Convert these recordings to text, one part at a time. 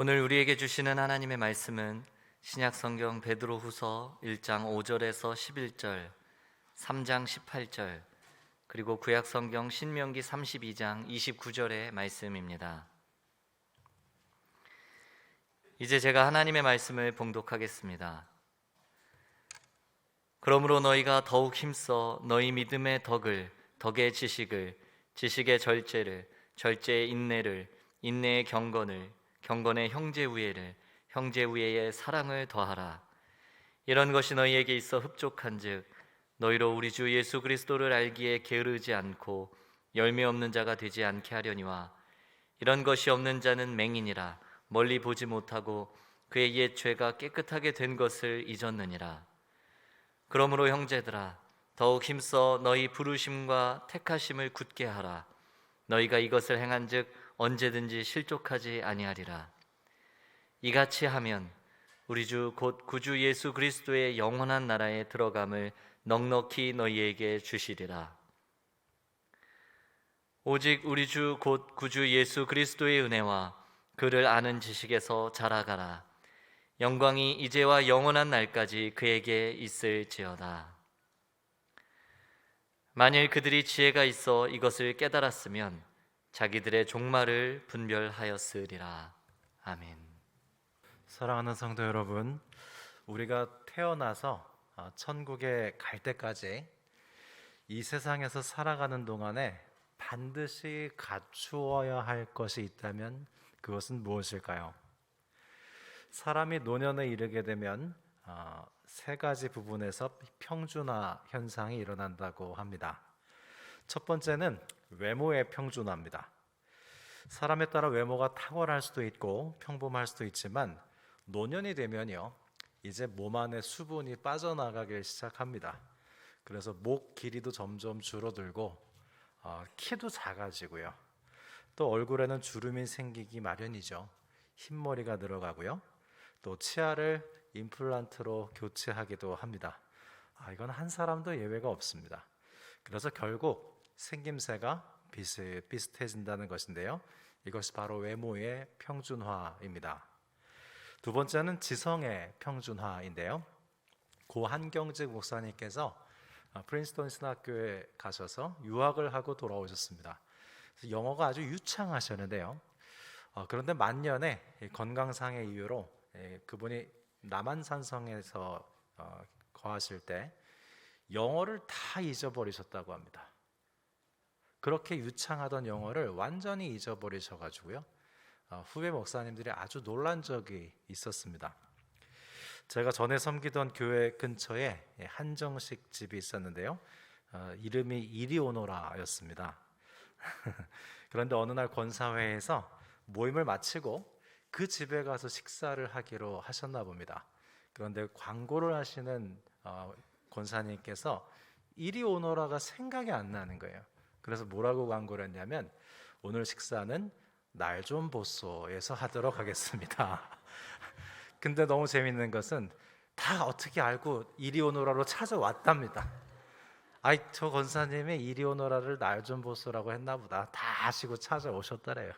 오늘 우리에게 주시는 하나님의 말씀은 신약성경 베드로후서 1장 5절에서 11절, 3장 18절, 그리고 구약성경 신명기 32장 29절의 말씀입니다. 이제 제가 하나님의 말씀을 봉독하겠습니다. 그러므로 너희가 더욱 힘써 너희 믿음의 덕을, 덕의 지식을, 지식의 절제를, 절제의 인내를, 인내의 경건을, 경건의 형제우애를, 형제우애의 사랑을 더하라. 이런 것이 너희에게 있어 흡족한즉 너희로 우리 주 예수 그리스도를 알기에 게으르지 않고 열매 없는 자가 되지 않게 하려니와, 이런 것이 없는 자는 맹인이라 멀리 보지 못하고 그의 옛 죄가 깨끗하게 된 것을 잊었느니라. 그러므로 형제들아, 더욱 힘써 너희 부르심과 택하심을 굳게 하라. 너희가 이것을 행한즉 언제든지 실족하지 아니하리라. 이같이 하면 우리 주 곧 구주 예수 그리스도의 영원한 나라에 들어감을 넉넉히 너희에게 주시리라. 오직 우리 주 곧 구주 예수 그리스도의 은혜와 그를 아는 지식에서 자라가라. 영광이 이제와 영원한 날까지 그에게 있을지어다. 만일 그들이 지혜가 있어 이것을 깨달았으면 자기들의 종말을 분별하였으리라. 아멘. 사랑하는 성도 여러분, 우리가 태어나서 천국에 갈 때까지 이 세상에서 살아가는 동안에 반드시 갖추어야 할 것이 있다면 그것은 무엇일까요? 사람이 노년에 이르게 되면 세 가지 부분에서 평준화 현상이 일어난다고 합니다. 첫 번째는 외모의 평준화입니다. 사람에 따라 외모가 탁월할 수도 있고 평범할 수도 있지만 노년이 되면요, 이제 몸 안에 수분이 빠져나가기 시작합니다. 그래서 목 길이도 점점 줄어들고 키도 작아지고요. 또 얼굴에는 주름이 생기기 마련이죠. 흰머리가 늘어가고요. 또 치아를 임플란트로 교체하기도 합니다. 이건 한 사람도 예외가 없습니다. 그래서 결국 생김새가 비슷비슷해진다는 것인데요. 이것이 바로 외모의 평준화입니다. 두 번째는 지성의 평준화인데요. 고 한경직 목사님께서 프린스턴 신학교에 가셔서 유학을 하고 돌아오셨습니다. 그래서 영어가 아주 유창하셨는데요. 그런데 만년에 건강상의 이유로 그분이 남한산성에서 거하실 때 영어를 다 잊어버리셨다고 합니다. 그렇게 유창하던 영어를 완전히 잊어버리셔가지고요. 후배 목사님들이 아주 놀란 적이 있었습니다. 제가 전에 섬기던 교회 근처에 한정식 집이 있었는데요. 이름이 이리오노라였습니다. 그런데 어느 날 권사회에서 모임을 마치고 그 집에 가서 식사를 하기로 하셨나 봅니다. 그런데 광고를 하시는 권사님께서 이리오노라가 생각이 안 나는 거예요. 그래서 뭐라고 광고를 했냐면, 오늘 식사는 날 좀 보소에서 하도록 하겠습니다. 근데 너무 재밌는 것은 다 어떻게 알고 이리오노라로 찾아왔답니다. 저 권사님이 이리오노라를 날 좀 보소라고 했나 보다 다 아시고 찾아오셨더래요.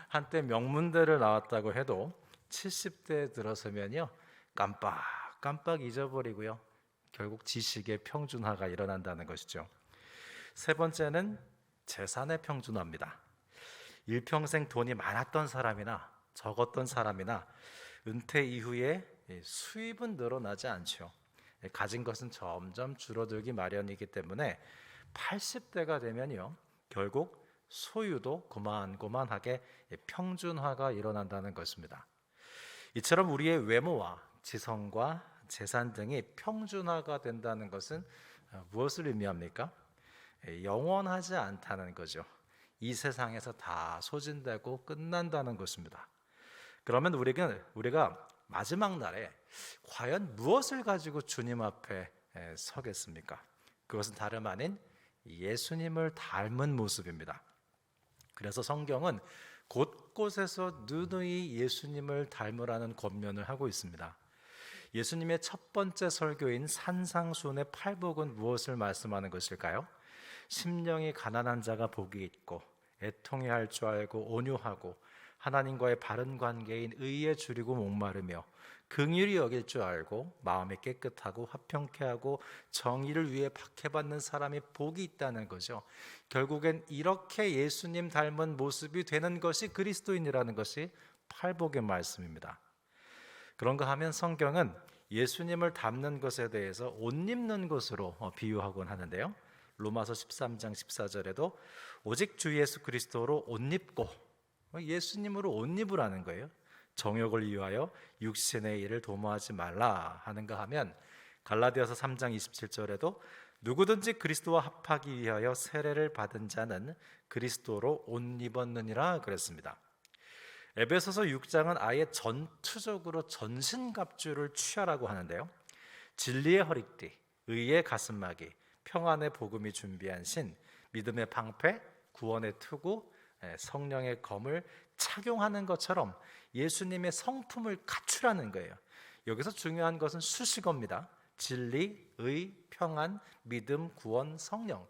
한때 명문대를 나왔다고 해도 70대 들어서면요, 깜빡 잊어버리고요. 결국 지식의 평준화가 일어난다는 것이죠. 세 번째는 재산의 평준화입니다. 일평생 돈이 많았던 사람이나 적었던 사람이나 은퇴 이후에 수입은 늘어나지 않죠. 가진 것은 점점 줄어들기 마련이기 때문에 80대가 되면요, 결국 소유도 고만고만하게 평준화가 일어난다는 것입니다. 이처럼 우리의 외모와 지성과 재산 등이 평준화가 된다는 것은 무엇을 의미합니까? 영원하지 않다는 거죠. 이 세상에서 다 소진되고 끝난다는 것입니다. 그러면 우리가 마지막 날에 과연 무엇을 가지고 주님 앞에 서겠습니까? 그것은 다름 아닌 예수님을 닮은 모습입니다. 그래서 성경은 곳곳에서 누누이 예수님을 닮으라는 권면을 하고 있습니다. 예수님의 첫 번째 설교인 산상수훈의 팔복은 무엇을 말씀하는 것일까요? 심령이 가난한 자가 복이 있고 애통해 할 줄 알고 온유하고 하나님과의 바른 관계인 의에 줄이고 목마르며 긍휼히 여길 줄 알고 마음이 깨끗하고 화평케 하고 정의를 위해 박해받는 사람이 복이 있다는 거죠. 결국엔 이렇게 예수님 닮은 모습이 되는 것이 그리스도인이라는 것이 팔복의 말씀입니다. 그런가 하면 성경은 예수님을 닮는 것에 대해서 옷 입는 것으로 비유하곤 하는데요. 로마서 13장 14절에도 오직 주 예수 그리스도로 옷 입고, 예수님으로 옷 입으라는 거예요. 정욕을 위하여 육신의 일을 도모하지 말라 하는가 하면 갈라디아서 3장 27절에도 누구든지 그리스도와 합하기 위하여 세례를 받은 자는 그리스도로 옷 입었느니라 그랬습니다. 에베소서 6장은 아예 전투적으로 전신갑주를 취하라고 하는데요. 진리의 허리띠, 의의 가슴막이, 평안의 복음이 준비한 신, 믿음의 방패, 구원의 투구, 성령의 검을 착용하는 것처럼 예수님의 성품을 갖추라는 거예요. 여기서 중요한 것은 수식어입니다. 진리, 의, 평안, 믿음, 구원, 성령.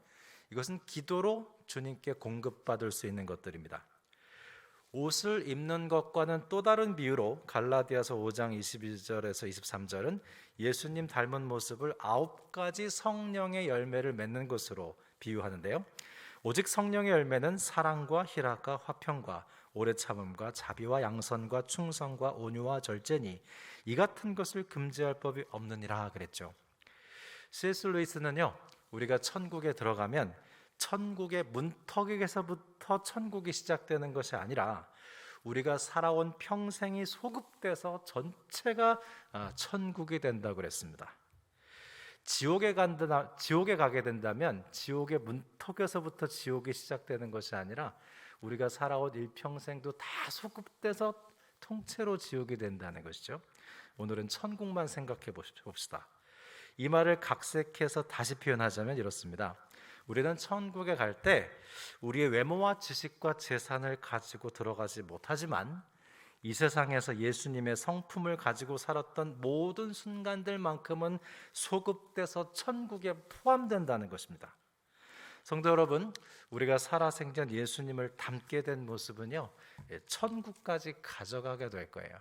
이것은 기도로 주님께 공급받을 수 있는 것들입니다. 옷을 입는 것과는 또 다른 비유로 갈라디아서 5장 22절에서 23절은 예수님 닮은 모습을 9가지 성령의 열매를 맺는 것으로 비유하는데요. 오직 성령의 열매는 사랑과 희락과 화평과 오래 참음과 자비와 양선과 충성과 온유와 절제니 이 같은 것을 금지할 법이 없느니라 그랬죠. C.S. 루이스는요, 우리가 천국에 들어가면 천국의 문턱에서부터 천국이 시작되는 것이 아니라 우리가 살아온 평생이 소급돼서 전체가 천국이 된다고 그랬습니다. 지옥에 가게 된다면 지옥의 문턱에서부터 지옥이 시작되는 것이 아니라 우리가 살아온 일평생도 다 소급돼서 통째로 지옥이 된다는 것이죠. 오늘은 천국만 생각해 봅시다. 이 말을 각색해서 다시 표현하자면 이렇습니다. 우리는 천국에 갈 때 우리의 외모와 지식과 재산을 가지고 들어가지 못하지만 이 세상에서 예수님의 성품을 가지고 살았던 모든 순간들만큼은 소급돼서 천국에 포함된다는 것입니다. 성도 여러분, 우리가 살아생전 예수님을 닮게 된 모습은요, 천국까지 가져가게 될 거예요.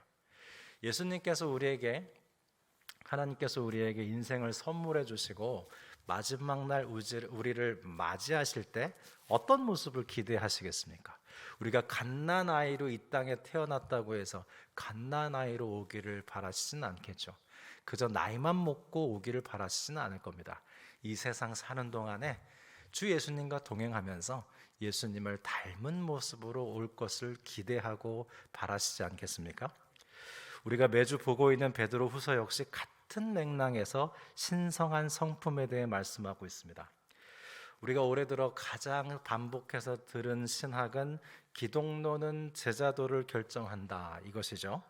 하나님께서 우리에게 인생을 선물해 주시고 마지막 날 우리를 맞이하실 때 어떤 모습을 기대하시겠습니까? 우리가 갓난아이로 이 땅에 태어났다고 해서 갓난아이로 오기를 바라시진 않겠죠. 그저 나이만 먹고 오기를 바라시지는 않을 겁니다. 이 세상 사는 동안에 주 예수님과 동행하면서 예수님을 닮은 모습으로 올 것을 기대하고 바라시지 않겠습니까? 우리가 매주 보고 있는 베드로후서 역시 같은 맥락에서 신성한 성품에 대해 말씀하고 있습니다. 우리가 올해 들어 가장 반복해서 들은 신학은 기독론은 제자도를 결정한다, 이것이죠.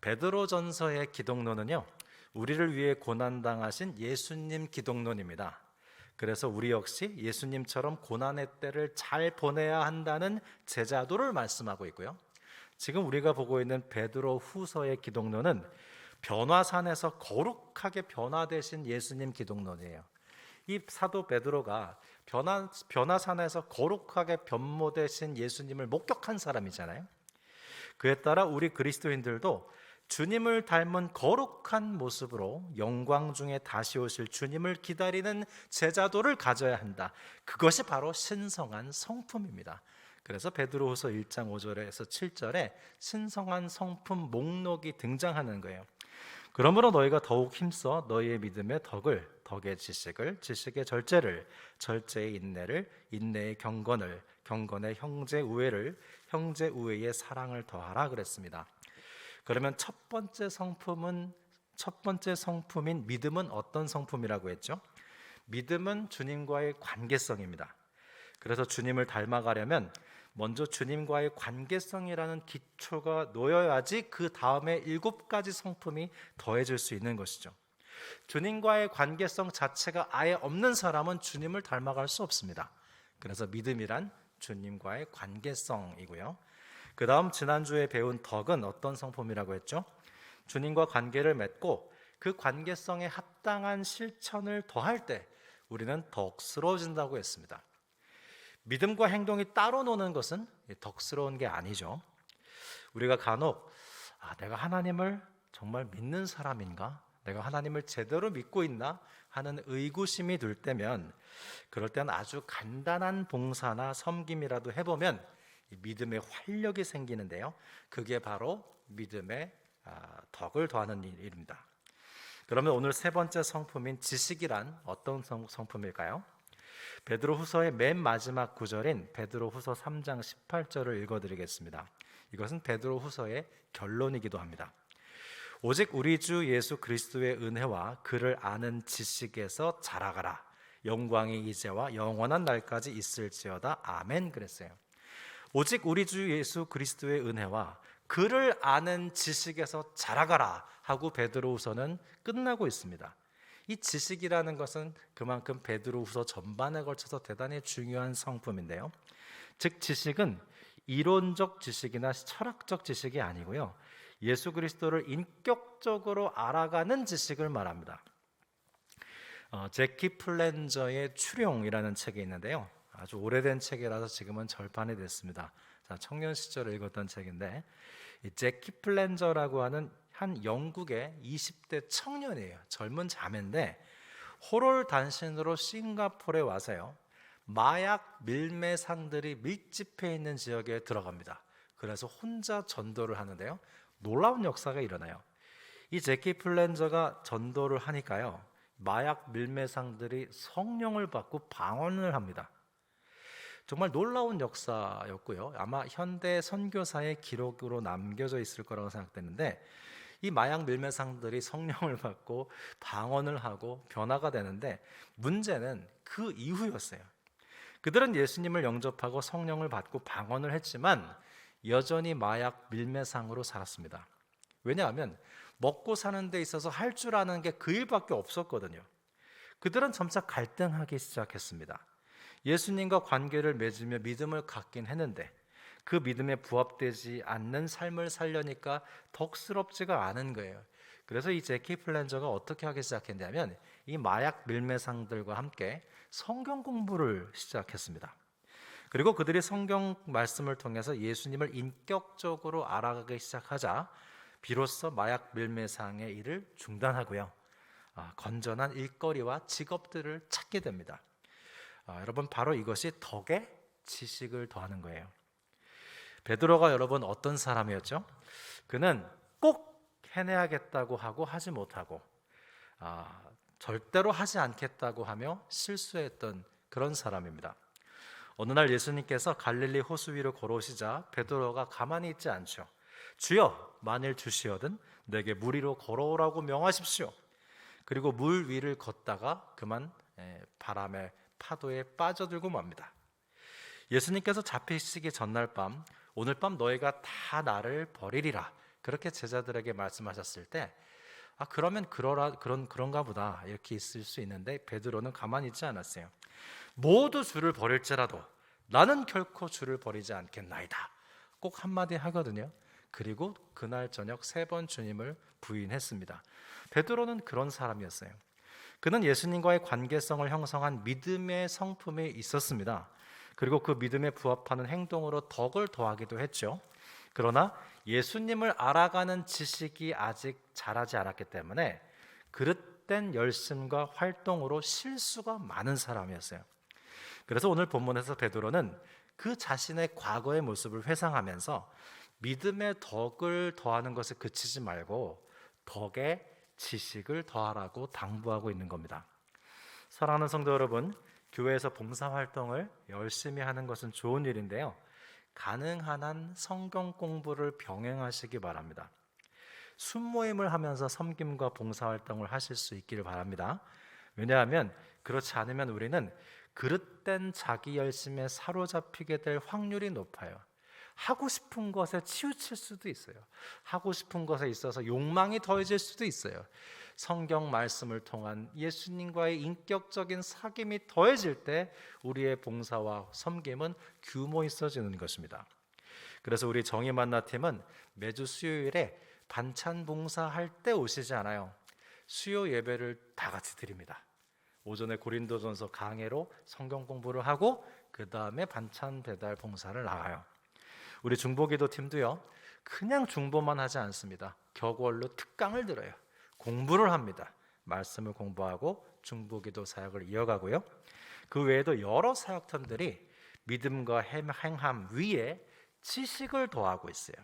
베드로전서의 기독론은요, 우리를 위해 고난당하신 예수님 기독론입니다. 그래서 우리 역시 예수님처럼 고난의 때를 잘 보내야 한다는 제자도를 말씀하고 있고요. 지금 우리가 보고 있는 베드로 후서의 기독론은 변화산에서 거룩하게 변화되신 예수님 기독론이에요. 이 사도 베드로가 변화산에서 거룩하게 변모되신 예수님을 목격한 사람이잖아요. 그에 따라 우리 그리스도인들도 주님을 닮은 거룩한 모습으로 영광 중에 다시 오실 주님을 기다리는 제자도를 가져야 한다. 그것이 바로 신성한 성품입니다. 그래서 베드로후서 1장 5절에서 7절에 신성한 성품 목록이 등장하는 거예요. 그러므로 너희가 더욱 힘써 너희의 믿음의 덕을, 덕의 지식을, 지식의 절제를, 절제의 인내를, 인내의 경건을, 경건의 형제 우애를, 형제 우애의 사랑을 더하라 그랬습니다. 그러면 첫 번째 성품인 믿음은 어떤 성품이라고 했죠? 믿음은 주님과의 관계성입니다. 그래서 주님을 닮아가려면 먼저 주님과의 관계성이라는 기초가 놓여야지 그 다음에 7가지 성품이 더해질 수 있는 것이죠. 주님과의 관계성 자체가 아예 없는 사람은 주님을 닮아갈 수 없습니다. 그래서 믿음이란 주님과의 관계성이고요. 그 다음 지난주에 배운 덕은 어떤 성품이라고 했죠? 주님과 관계를 맺고 그 관계성에 합당한 실천을 더할 때 우리는 덕스러워진다고 했습니다. 믿음과 행동이 따로 노는 것은 덕스러운 게 아니죠. 우리가 간혹 내가 하나님을 정말 믿는 사람인가? 내가 하나님을 제대로 믿고 있나? 하는 의구심이 들 때면 그럴 때는 아주 간단한 봉사나 섬김이라도 해보면 이 믿음의 활력이 생기는데요. 그게 바로 믿음의 덕을 더하는 일입니다. 그러면 오늘 세 번째 성품인 지식이란 어떤 성품일까요? 베드로후서의 맨 마지막 구절인 베드로후서 3장 18절을 읽어드리겠습니다. 이것은 베드로후서의 결론이기도 합니다. 오직 우리 주 예수 그리스도의 은혜와 그를 아는 지식에서 자라가라. 영광이 이제와 영원한 날까지 있을지어다. 아멘. 그랬어요. 오직 우리 주 예수 그리스도의 은혜와 그를 아는 지식에서 자라가라 하고 베드로후서는 끝나고 있습니다. 이 지식이라는 것은 그만큼 베드로후서 전반에 걸쳐서 대단히 중요한 성품인데요. 즉 지식은 이론적 지식이나 철학적 지식이 아니고요. 예수 그리스도를 인격적으로 알아가는 지식을 말합니다. 제키 플랜저의 추룡이라는 책이 있는데요. 아주 오래된 책이라서 지금은 절판이 됐습니다. 청년 시절에 읽었던 책인데 이 제키 플랜저라고 하는 한 영국의 20대 청년이에요. 젊은 자매인데 호롤 단신으로 싱가포르에 와서요. 마약 밀매상들이 밀집해 있는 지역에 들어갑니다. 그래서 혼자 전도를 하는데요. 놀라운 역사가 일어나요. 이 제키 플랜저가 전도를 하니까요. 마약 밀매상들이 성령을 받고 방언을 합니다. 정말 놀라운 역사였고요. 아마 현대 선교사의 기록으로 남겨져 있을 거라고 생각되는데 이 마약 밀매상들이 성령을 받고 방언을 하고 변화가 되는데 문제는 그 이후였어요. 그들은 예수님을 영접하고 성령을 받고 방언을 했지만 여전히 마약 밀매상으로 살았습니다. 왜냐하면 먹고 사는 데 있어서 할 줄 아는 게 그 일밖에 없었거든요. 그들은 점차 갈등하기 시작했습니다. 예수님과 관계를 맺으며 믿음을 갖긴 했는데 그 믿음에 부합되지 않는 삶을 살려니까 덕스럽지가 않은 거예요. 그래서 이 제키 플랜저가 어떻게 하기 시작했냐면 이 마약 밀매상들과 함께 성경 공부를 시작했습니다. 그리고 그들이 성경 말씀을 통해서 예수님을 인격적으로 알아가기 시작하자 비로소 마약 밀매상의 일을 중단하고요. 건전한 일거리와 직업들을 찾게 됩니다. 여러분 바로 이것이 덕에 지식을 더하는 거예요. 베드로가 여러분 어떤 사람이었죠? 그는 꼭 해내야겠다고 하고 하지 못하고 절대로 하지 않겠다고 하며 실수했던 그런 사람입니다. 어느 날 예수님께서 갈릴리 호수 위로 걸어오시자 베드로가 가만히 있지 않죠. 주여 만일 주시거든 내게 물 위로 걸어오라고 명하십시오. 그리고 물 위를 걷다가 그만 바람에 파도에 빠져들고 맙니다. 예수님께서 잡히시기 전날 밤 오늘 밤 너희가 다 나를 버리리라 그렇게 제자들에게 말씀하셨을 때 그러면 그런가 보다 이렇게 있을 수 있는데 베드로는 가만히 있지 않았어요. 모두 주를 버릴지라도 나는 결코 주를 버리지 않겠나이다 꼭 한마디 하거든요. 그리고 그날 저녁 3번 주님을 부인했습니다. 베드로는 그런 사람이었어요. 그는 예수님과의 관계성을 형성한 믿음의 성품이 있었습니다. 그리고 그 믿음에 부합하는 행동으로 덕을 더하기도 했죠. 그러나 예수님을 알아가는 지식이 아직 자라지 않았기 때문에 그릇된 열심과 활동으로 실수가 많은 사람이었어요. 그래서 오늘 본문에서 베드로는 그 자신의 과거의 모습을 회상하면서 믿음의 덕을 더하는 것에 그치지 말고 덕에 지식을 더하라고 당부하고 있는 겁니다. 사랑하는 성도 여러분, 교회에서 봉사활동을 열심히 하는 것은 좋은 일인데요. 가능한 한 성경 공부를 병행하시기 바랍니다. 순모임을 하면서 섬김과 봉사활동을 하실 수 있기를 바랍니다. 왜냐하면 그렇지 않으면 우리는 그릇된 자기 열심에 사로잡히게 될 확률이 높아요. 하고 싶은 것에 치우칠 수도 있어요. 하고 싶은 것에 있어서 욕망이 더해질 수도 있어요. 성경 말씀을 통한 예수님과의 인격적인 사귐이 더해질 때 우리의 봉사와 섬김은 규모 있어지는 것입니다. 그래서 우리 정의 만나팀은 매주 수요일에 반찬 봉사할 때 오시지 않아요. 수요 예배를 다 같이 드립니다. 오전에 고린도전서 강해로 성경 공부를 하고 그 다음에 반찬 배달 봉사를 나가요. 우리 중보기도 팀도요. 그냥 중보만 하지 않습니다. 격월로 특강을 들어요. 공부를 합니다. 말씀을 공부하고 중보기도 사역을 이어가고요. 그 외에도 여러 사역팀들이 믿음과 행함 위에 지식을 더하고 있어요.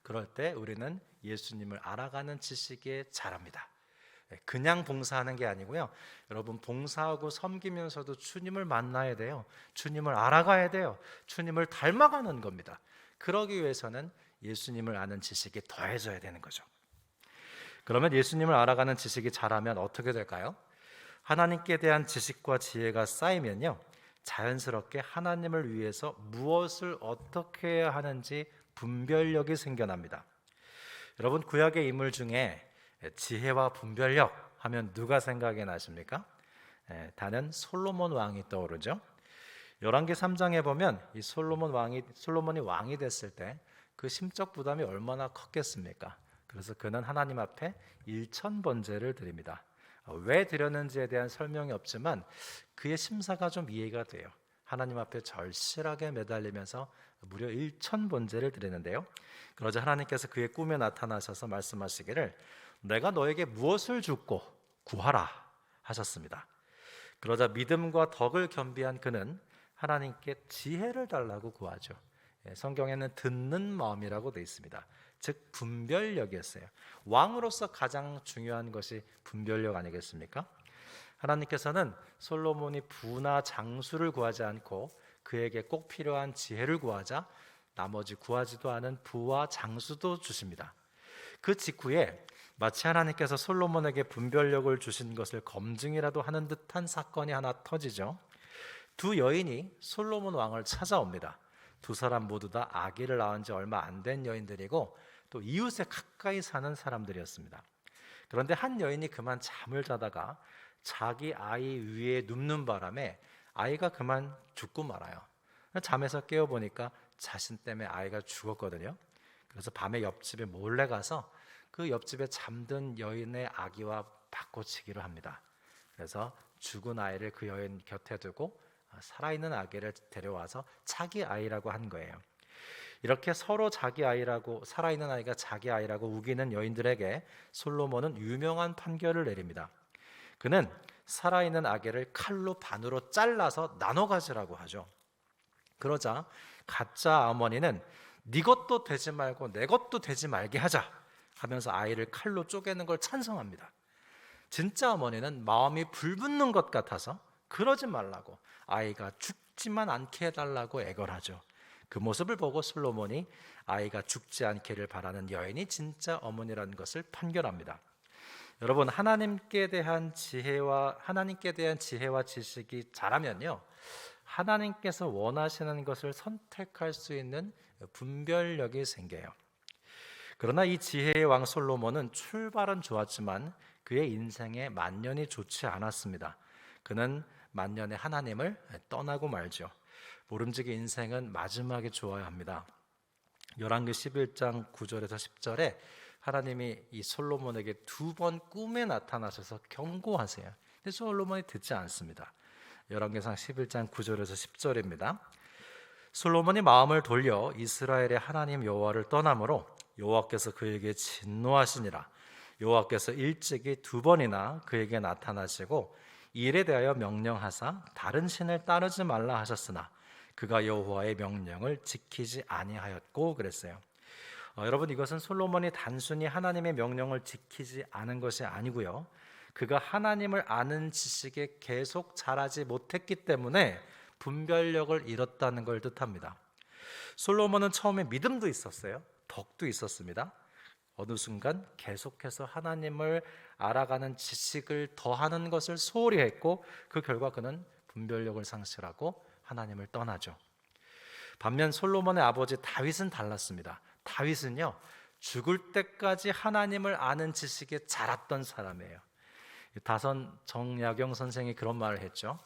그럴 때 우리는 예수님을 알아가는 지식에 자랍니다. 그냥 봉사하는 게 아니고요. 여러분, 봉사하고 섬기면서도 주님을 만나야 돼요. 주님을 알아가야 돼요. 주님을 닮아가는 겁니다. 그러기 위해서는 예수님을 아는 지식이 더해져야 되는 거죠. 그러면 예수님을 알아가는 지식이 자라면 어떻게 될까요? 하나님께 대한 지식과 지혜가 쌓이면요, 자연스럽게 하나님을 위해서 무엇을 어떻게 해야 하는지 분별력이 생겨납니다. 여러분, 구약의 인물 중에 지혜와 분별력 하면 누가 생각이 나십니까? 다는 솔로몬 왕이 떠오르죠. 열왕기 3장에 보면 이 솔로몬이 왕이 됐을 때 그 심적 부담이 얼마나 컸겠습니까? 그래서 그는 하나님 앞에 1000번제를 드립니다. 왜 드렸는지에 대한 설명이 없지만 그의 심사가 좀 이해가 돼요. 하나님 앞에 절실하게 매달리면서 무려 1000번제를 드리는데요. 그러자 하나님께서 그의 꿈에 나타나셔서 말씀하시기를 내가 너에게 무엇을 줍고 구하라 하셨습니다. 그러자 믿음과 덕을 겸비한 그는 하나님께 지혜를 달라고 구하죠. 성경에는 듣는 마음이라고 되어 있습니다. 즉 분별력이었어요. 왕으로서 가장 중요한 것이 분별력 아니겠습니까? 하나님께서는 솔로몬이 부나 장수를 구하지 않고 그에게 꼭 필요한 지혜를 구하자 나머지 구하지도 않은 부와 장수도 주십니다. 그 직후에 마치 하나님께서 솔로몬에게 분별력을 주신 것을 검증이라도 하는 듯한 사건이 하나 터지죠. 두 여인이 솔로몬 왕을 찾아옵니다. 두 사람 모두 다 아기를 낳은 지 얼마 안 된 여인들이고 또 이웃에 가까이 사는 사람들이었습니다. 그런데 한 여인이 그만 잠을 자다가 자기 아이 위에 눕는 바람에 아이가 그만 죽고 말아요. 잠에서 깨어보니까 자신 때문에 아이가 죽었거든요. 그래서 밤에 옆집에 몰래 가서 그 옆집에 잠든 여인의 아기와 바꿔치기를 합니다. 그래서 죽은 아이를 그 여인 곁에 두고 살아있는 아기를 데려와서 자기 아이라고 한 거예요. 이렇게 서로 자기 아이라고, 살아있는 아이가 자기 아이라고 우기는 여인들에게 솔로몬은 유명한 판결을 내립니다. 그는 살아있는 아기를 칼로 반으로 잘라서 나눠 가지라고 하죠. 그러자 가짜 어머니는 네 것도 되지 말고 내 것도 되지 말게 하자 하면서 아이를 칼로 쪼개는 걸 찬성합니다. 진짜 어머니는 마음이 불붙는 것 같아서 그러지 말라고, 아이가 죽지만 않게 해달라고 애걸하죠. 그 모습을 보고 솔로몬이 아이가 죽지 않기를 바라는 여인이 진짜 어머니라는 것을 판결합니다. 여러분, 하나님께 대한 지혜와 지식이 자라면요, 하나님께서 원하시는 것을 선택할 수 있는 분별력이 생겨요. 그러나 이 지혜의 왕 솔로몬은 출발은 좋았지만 그의 인생에 만년이 좋지 않았습니다. 그는 만년에 하나님을 떠나고 말죠. 모름지기 인생은 마지막에 좋아야 합니다. 열왕기 11장 9절에서 10절에 하나님이 이 솔로몬에게 2번 꿈에 나타나셔서 경고하세요. 근데 솔로몬이 듣지 않습니다. 열왕기상 11장 9절에서 10절입니다. 솔로몬이 마음을 돌려 이스라엘의 하나님 여호와를 떠나므로 여호와께서 그에게 진노하시니라. 여호와께서 일찍이 2번이나 그에게 나타나시고 이 일에 대하여 명령하사 다른 신을 따르지 말라 하셨으나 그가 여호와의 명령을 지키지 아니하였고 그랬어요. 여러분, 이것은 솔로몬이 단순히 하나님의 명령을 지키지 않은 것이 아니고요, 그가 하나님을 아는 지식에 계속 자라지 못했기 때문에 분별력을 잃었다는 걸 뜻합니다. 솔로몬은 처음에 믿음도 있었어요. 덕도 있었습니다. 어느 순간 계속해서 하나님을 알아가는 지식을 더하는 것을 소홀히 했고 그 결과 그는 분별력을 상실하고 하나님을 떠나죠. 반면 솔로몬의 아버지 다윗은 달랐습니다. 다윗은요, 죽을 때까지 하나님을 아는 지식에 자랐던 사람이에요. 다선 정약용 선생이 그런 말을 했죠.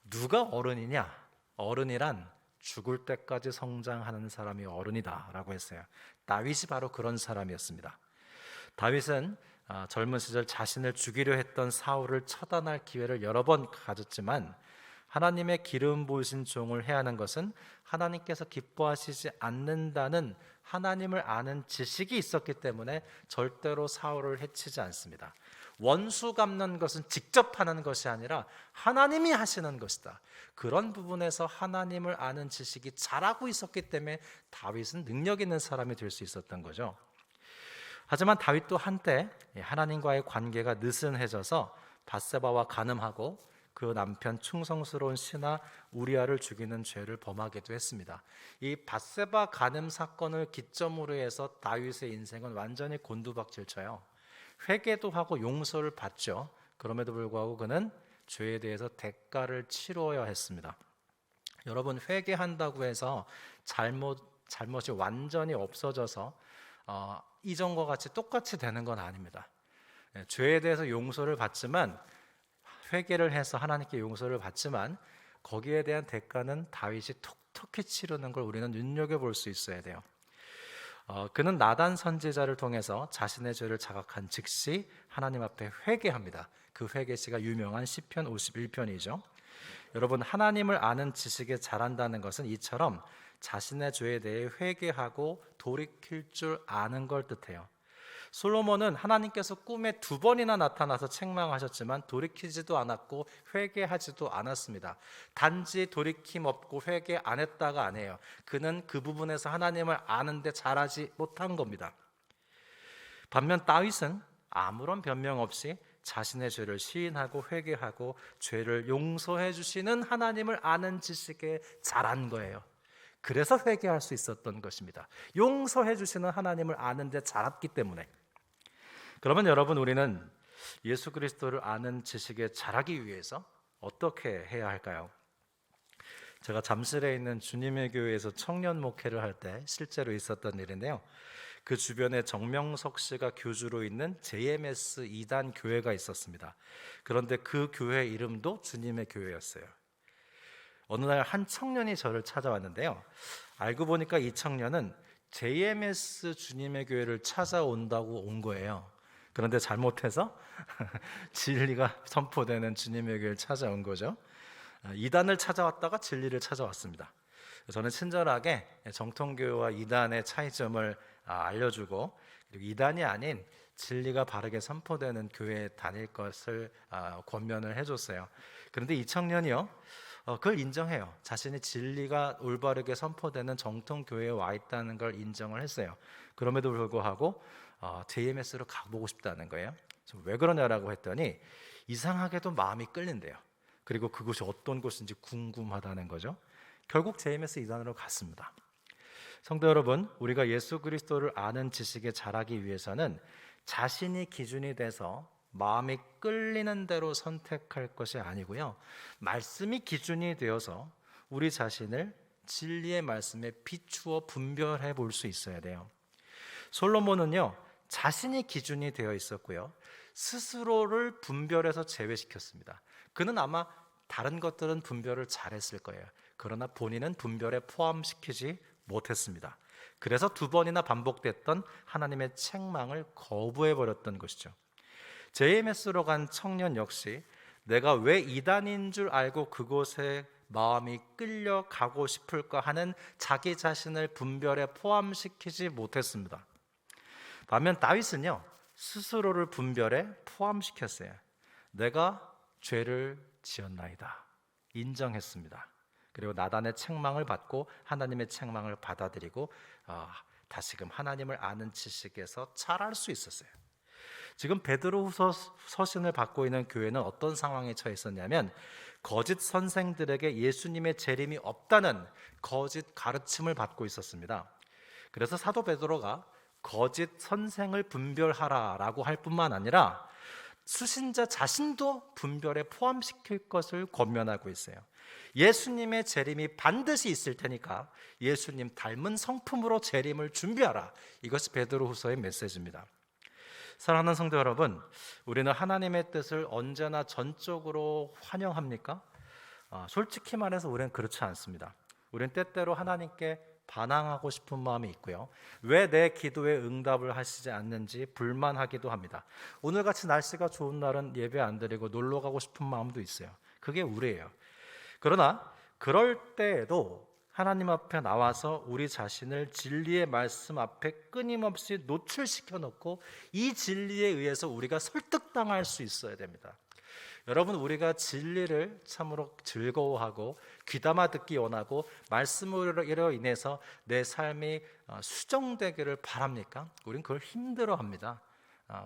누가 어른이냐? 어른이란 죽을 때까지 성장하는 사람이 어른이다 라고 했어요. 다윗이 바로 그런 사람이었습니다. 다윗은 젊은 시절 자신을 죽이려 했던 사울을 처단할 기회를 여러 번 가졌지만 하나님의 기름 부으신 종을 해하는 것은 하나님께서 기뻐하시지 않는다는 하나님을 아는 지식이 있었기 때문에 절대로 사울을 해치지 않습니다. 원수 갚는 것은 직접 하는 것이 아니라 하나님이 하시는 것이다. 그런 부분에서 하나님을 아는 지식이 잘하고 있었기 때문에 다윗은 능력 있는 사람이 될 수 있었던 거죠. 하지만 다윗도 한때 하나님과의 관계가 느슨해져서 밧세바와 간음하고 그 남편 충성스러운 신하 우리아를 죽이는 죄를 범하기도 했습니다. 이 밧세바 간음 사건을 기점으로 해서 다윗의 인생은 완전히 곤두박질쳐요. 회개도 하고 용서를 받죠. 그럼에도 불구하고 그는 죄에 대해서 대가를 치러야 했습니다. 여러분, 회개한다고 해서 잘못이 완전히 없어져서 이전과 같이 똑같이 되는 건 아닙니다. 죄에 대해서 용서를 받지만, 회개를 해서 하나님께 용서를 받지만 거기에 대한 대가는 다윗이 톡톡히 치르는 걸 우리는 눈여겨볼 수 있어야 돼요. 그는 나단 선지자를 통해서 자신의 죄를 자각한 즉시 하나님 앞에 회개합니다. 그 회개시가 유명한 시편 51편이죠. 여러분, 하나님을 아는 지식에 잘한다는 것은 이처럼 자신의 죄에 대해 회개하고 돌이킬 줄 아는 걸 뜻해요. 솔로몬은 하나님께서 꿈에 2번이나 나타나서 책망하셨지만 돌이키지도 않았고 회개하지도 않았습니다. 단지 돌이킴 없고 회개 안 했다가 아니에요. 그는 그 부분에서 하나님을 아는데 잘하지 못한 겁니다. 반면 다윗은 아무런 변명 없이 자신의 죄를 시인하고 회개하고 죄를 용서해 주시는 하나님을 아는 지식에 잘한 거예요. 그래서 회개할 수 있었던 것입니다. 용서해 주시는 하나님을 아는데 잘했기 때문에. 그러면 여러분, 우리는 예수 그리스도를 아는 지식에 잘하기 위해서 어떻게 해야 할까요? 제가 잠실에 있는 주님의 교회에서 청년 목회를 할 때 실제로 있었던 일인데요. 그 주변에 정명석 씨가 교주로 있는 JMS 2단 교회가 있었습니다. 그런데 그 교회 이름도 주님의 교회였어요. 어느 날 한 청년이 저를 찾아왔는데요. 알고 보니까 이 청년은 JMS 주님의 교회를 찾아온다고 온 거예요. 그런데 잘못해서 진리가 선포되는 주님의 교회를 찾아온 거죠. 이단을 찾아왔다가 진리를 찾아왔습니다. 저는 친절하게 정통교회와 이단의 차이점을 알려주고, 그리고 이단이 아닌 진리가 바르게 선포되는 교회에 다닐 것을 권면을 해줬어요. 그런데 이 청년이요, 그걸 인정해요. 자신이 진리가 올바르게 선포되는 정통교회에 와 있다는 걸 인정을 했어요. 그럼에도 불구하고 JMS로 가보고 싶다는 거예요. 왜 그러냐라고 했더니 이상하게도 마음이 끌린대요. 그리고 그곳이 어떤 곳인지 궁금하다는 거죠. 결국 JMS 이단으로 갔습니다. 성도 여러분, 우리가 예수 그리스도를 아는 지식에 자라기 위해서는 자신이 기준이 돼서 마음이 끌리는 대로 선택할 것이 아니고요, 말씀이 기준이 되어서 우리 자신을 진리의 말씀에 비추어 분별해 볼 수 있어야 돼요. 솔로몬은요, 자신이 기준이 되어 있었고요, 스스로를 분별해서 제외시켰습니다. 그는 아마 다른 것들은 분별을 잘했을 거예요. 그러나 본인은 분별에 포함시키지 못했습니다. 그래서 2번이나 반복됐던 하나님의 책망을 거부해버렸던 것이죠. JMS로 간 청년 역시 내가 왜 이단인 줄 알고 그곳에 마음이 끌려가고 싶을까 하는 자기 자신을 분별에 포함시키지 못했습니다. 반면 다윗은요, 스스로를 분별에 포함시켰어요. 내가 죄를 지었나이다, 인정했습니다. 그리고 나단의 책망을 받고 하나님의 책망을 받아들이고 다시금 하나님을 아는 지식에서 자랄 수 있었어요. 지금 베드로후서 서신을 받고 있는 교회는 어떤 상황에 처해 있었냐면, 거짓 선생들에게 예수님의 재림이 없다는 거짓 가르침을 받고 있었습니다. 그래서 사도 베드로가 거짓 선생을 분별하라라고 할 뿐만 아니라 수신자 자신도 분별에 포함시킬 것을 권면하고 있어요. 예수님의 재림이 반드시 있을 테니까 예수님 닮은 성품으로 재림을 준비하라. 이것이 베드로후서의 메시지입니다. 사랑하는 성도 여러분, 우리는 하나님의 뜻을 언제나 전적으로 환영합니까? 솔직히 말해서 우리는 그렇지 않습니다. 우리는 때때로 하나님께 반항하고 싶은 마음이 있고요, 왜 내 기도에 응답을 하시지 않는지 불만하기도 합니다. 오늘같이 날씨가 좋은 날은 예배 안 드리고 놀러 가고 싶은 마음도 있어요. 그게 우리예요. 그러나 그럴 때에도 하나님 앞에 나와서 우리 자신을 진리의 말씀 앞에 끊임없이 노출시켜 놓고 이 진리에 의해서 우리가 설득당할 수 있어야 됩니다. 여러분, 우리가 진리를 참으로 즐거워하고 귀담아 듣기 원하고 말씀으로 인해서 내 삶이 수정되기를 바랍니까? 우린 그걸 힘들어합니다.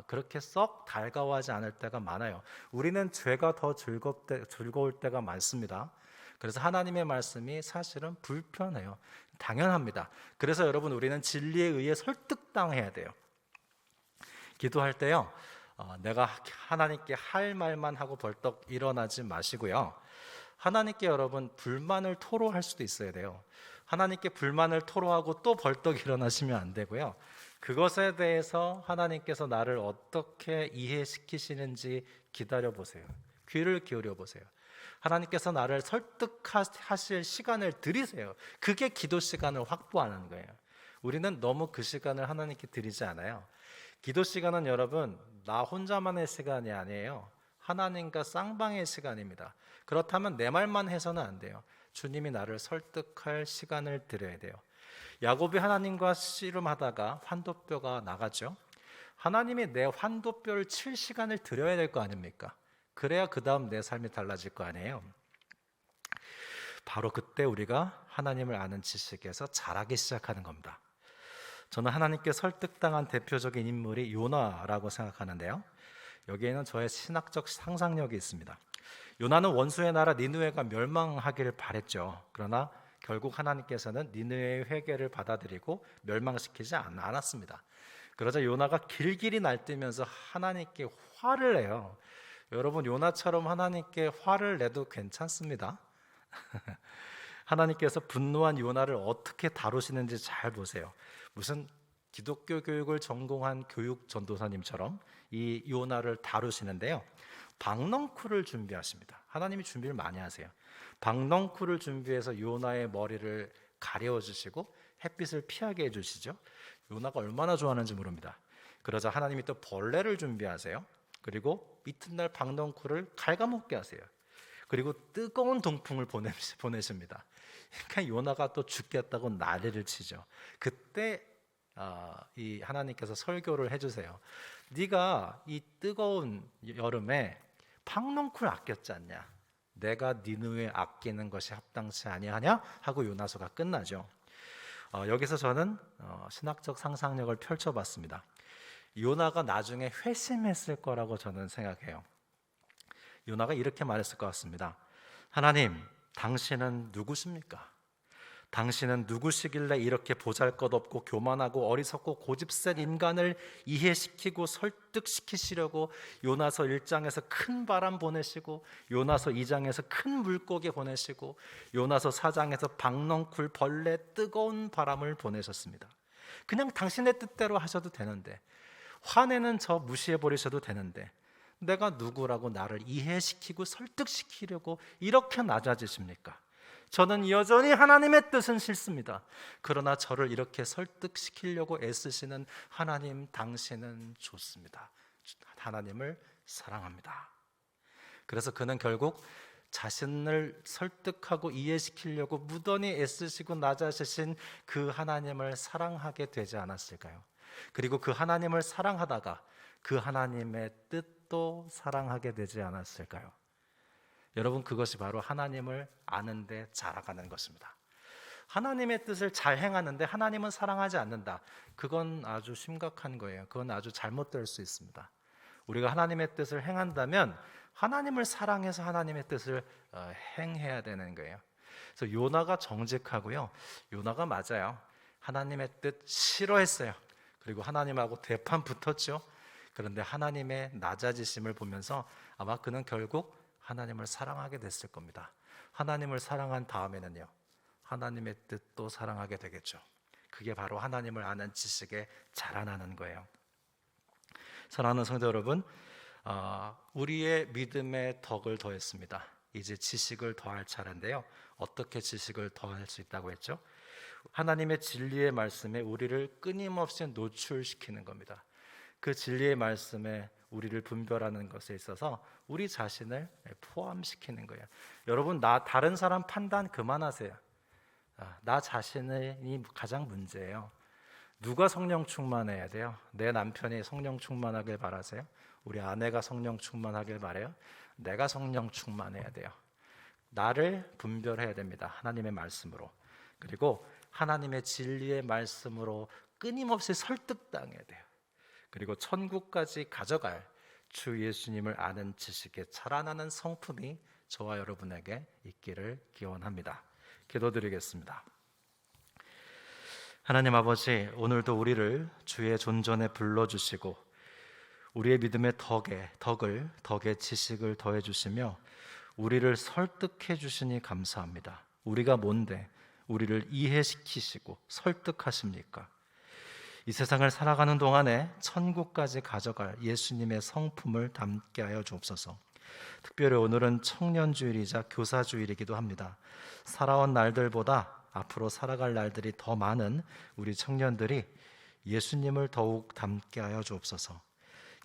그렇게 썩 달가워하지 않을 때가 많아요. 우리는 죄가 더 즐거울 때가 많습니다. 그래서 하나님의 말씀이 사실은 불편해요. 당연합니다. 그래서 여러분, 우리는 진리에 의해 설득당해야 돼요. 기도할 때요, 내가 하나님께 할 말만 하고 벌떡 일어나지 마시고요. 하나님께 여러분 불만을 토로할 수도 있어야 돼요. 하나님께 불만을 토로하고 또 벌떡 일어나시면 안 되고요. 그것에 대해서 하나님께서 나를 어떻게 이해시키시는지 기다려 보세요. 귀를 기울여 보세요. 하나님께서 나를 설득하실 시간을 드리세요. 그게 기도 시간을 확보하는 거예요. 우리는 너무 그 시간을 하나님께 드리지 않아요. 기도 시간은 여러분 나 혼자만의 시간이 아니에요. 하나님과 쌍방의 시간입니다. 그렇다면 내 말만 해서는 안 돼요. 주님이 나를 설득할 시간을 드려야 돼요. 야곱이 하나님과 씨름하다가 환도뼈가 나가죠. 하나님이 내 환도뼈를 칠 시간을 드려야 될 거 아닙니까? 그래야 그 다음 내 삶이 달라질 거 아니에요. 바로 그때 우리가 하나님을 아는 지식에서 자라기 시작하는 겁니다. 저는 하나님께 설득당한 대표적인 인물이 요나라고 생각하는데요. 여기에는 저의 신학적 상상력이 있습니다. 요나는 원수의 나라 니느웨가 멸망하기를 바랬죠. 그러나 결국 하나님께서는 니느웨의 회개를 받아들이고 멸망시키지 않았습니다. 그러자 요나가 길길이 날뛰면서 하나님께 화를 내요. 여러분, 요나처럼 하나님께 화를 내도 괜찮습니다. 하나님께서 분노한 요나를 어떻게 다루시는지 잘 보세요. 무슨 기독교 교육을 전공한 교육 전도사님처럼 이 요나를 다루시는데요. 박넝쿨을 준비하십니다. 하나님이 준비를 많이 하세요. 박넝쿨을 준비해서 요나의 머리를 가려워 주시고 햇빛을 피하게 해주시죠. 요나가 얼마나 좋아하는지 모릅니다. 그러자 하나님이 또 벌레를 준비하세요. 그리고 이튿날 박넝쿨을 갉아먹게 하세요. 그리고 뜨거운 동풍을 보내십니다. 그러니까 요나가 또 죽겠다고 난리를 치죠. 그때 이 하나님께서 설교를 해주세요. 네가 이 뜨거운 여름에 박넝쿨 아꼈지 않냐? 내가 니느웨 아끼는 것이 합당치 아니하냐? 하고 요나서가 끝나죠. 여기서 저는 신학적 상상력을 펼쳐봤습니다. 요나가 나중에 회심했을 거라고 저는 생각해요. 요나가 이렇게 말했을 것 같습니다. 하나님, 당신은 누구십니까? 당신은 누구시길래 이렇게 보잘것없고 교만하고 어리석고 고집센 인간을 이해시키고 설득시키시려고 요나서 1장에서 큰 바람 보내시고 요나서 2장에서 큰 물고기 보내시고 요나서 4장에서 박넝쿨 벌레 뜨거운 바람을 보내셨습니다. 그냥 당신의 뜻대로 하셔도 되는데, 화내는 저 무시해버리셔도 되는데 내가 누구라고 나를 이해시키고 설득시키려고 이렇게 낮아지십니까? 저는 여전히 하나님의 뜻은 싫습니다. 그러나 저를 이렇게 설득시키려고 애쓰시는 하나님, 당신은 좋습니다. 하나님을 사랑합니다. 그래서 그는 결국 자신을 설득하고 이해시키려고 무던히 애쓰시고 낮아지신 그 하나님을 사랑하게 되지 않았을까요? 그리고 그 하나님을 사랑하다가 그 하나님의 뜻도 사랑하게 되지 않았을까요? 여러분, 그것이 바로 하나님을 아는데 자라가는 것입니다. 하나님의 뜻을 잘 행하는데 하나님은 사랑하지 않는다. 그건 아주 심각한 거예요. 그건 아주 잘못될 수 있습니다. 우리가 하나님의 뜻을 행한다면 하나님을 사랑해서 하나님의 뜻을 행해야 되는 거예요. 그래서 요나가 정직하고요. 요나가 맞아요. 하나님의 뜻 싫어했어요. 그리고 하나님하고 대판 붙었죠. 그런데 하나님의 낮아지심을 보면서 아마 그는 결국 하나님을 사랑하게 됐을 겁니다. 하나님을 사랑한 다음에는요, 하나님의 뜻도 사랑하게 되겠죠. 그게 바로 하나님을 아는 지식에 자라나는 거예요. 사랑하는 성도 여러분, 우리의 믿음의 덕을 더했습니다. 이제 지식을 더할 차례인데요. 어떻게 지식을 더할 수 있다고 했죠? 하나님의 진리의 말씀에 우리를 끊임없이 노출시키는 겁니다. 그 진리의 말씀에 우리를 분별하는 것에 있어서 우리 자신을 포함시키는 거예요. 여러분, 다른 사람 판단 그만하세요. 나 자신이 가장 문제예요. 누가 성령 충만해야 돼요? 내 남편이 성령 충만하길 바라세요? 우리 아내가 성령 충만하길 바래요? 내가 성령 충만해야 돼요. 나를 분별해야 됩니다. 하나님의 말씀으로. 그리고 하나님의 진리의 말씀으로 끊임없이 설득당해야 돼요. 그리고 천국까지 가져갈 주 예수님을 아는 지식에 자라나는 성품이 저와 여러분에게 있기를 기원합니다. 기도드리겠습니다. 하나님 아버지, 오늘도 우리를 주의 존전에 불러주시고 우리의 믿음의 덕의 지식을 더해 주시며 우리를 설득해 주시니 감사합니다. 우리가 뭔데 우리를 이해시키시고 설득하십니까? 이 세상을 살아가는 동안에 천국까지 가져갈 예수님의 성품을 담게 하여 주옵소서. 특별히 오늘은 청년주일이자 교사주일이기도 합니다. 살아온 날들보다 앞으로 살아갈 날들이 더 많은 우리 청년들이 예수님을 더욱 닮게 하여 주옵소서.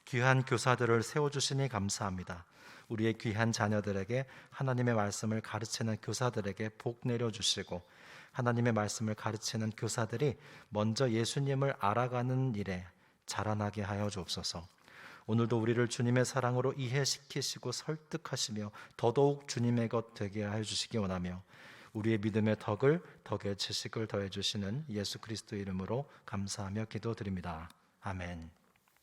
귀한 교사들을 세워주시니 감사합니다. 우리의 귀한 자녀들에게 하나님의 말씀을 가르치는 교사들에게 복 내려주시고 하나님의 말씀을 가르치는 교사들이 먼저 예수님을 알아가는 일에 자라나게 하여 주옵소서. 오늘도 우리를 주님의 사랑으로 이해시키시고 설득하시며 더더욱 주님의 것 되게 하여 주시기 원하며 우리의 믿음의 덕의 지식을 더해 주시는 예수 그리스도 이름으로 감사하며 기도드립니다. 아멘.